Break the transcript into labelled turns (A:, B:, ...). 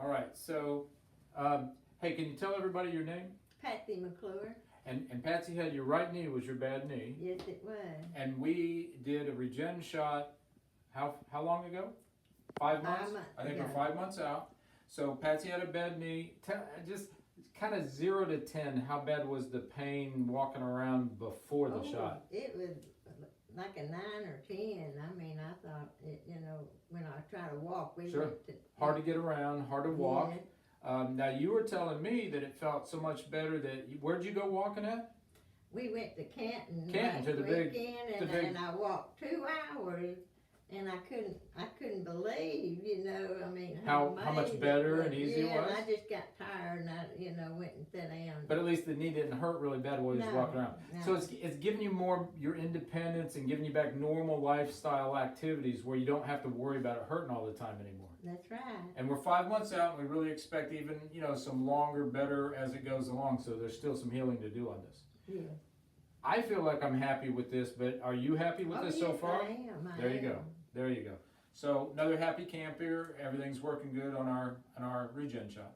A: All right. So, hey, can you tell everybody your name?
B: Patsy McClure.
A: And Patsy had your right knee was your bad knee.
B: Yes, it was.
A: And we did a regen shot. How long ago? 5 months.
B: 5 months
A: I think
B: ago.
A: we're 5 months out. So Patsy had a bad knee. Just kind of 0 to 10. How bad was the pain walking around before the shot?
B: It was like a 9 or 10. I mean, I thought, when I try to walk,
A: Sure. Hard to get around, hard to walk.
B: Yeah.
A: Now you were telling me that it felt so much better that where'd you go walking at?
B: We went to Canton.
A: Canton, to the big-
B: and I walked 2 hours, and I couldn't believe, I mean,
A: How much
B: amazing
A: better
B: it
A: and easy it
B: yeah,
A: was?
B: and I just got tired, and I, went and sat down.
A: But at least the knee didn't hurt really bad while you was
B: No,
A: walking around.
B: no.
A: So it's giving you more your independence and giving you back normal lifestyle activities where you don't have to worry about it hurting all the time anymore.
B: That's right.
A: And we're 5 months out, and we really expect even some longer, better as it goes along. So there's still some healing to do on this.
B: Yeah.
A: I feel like I'm happy with this, but are you happy with this so
B: yes,
A: far?
B: I am.
A: There you go. There you go. So another happy camper. Everything's working good on our regen shot.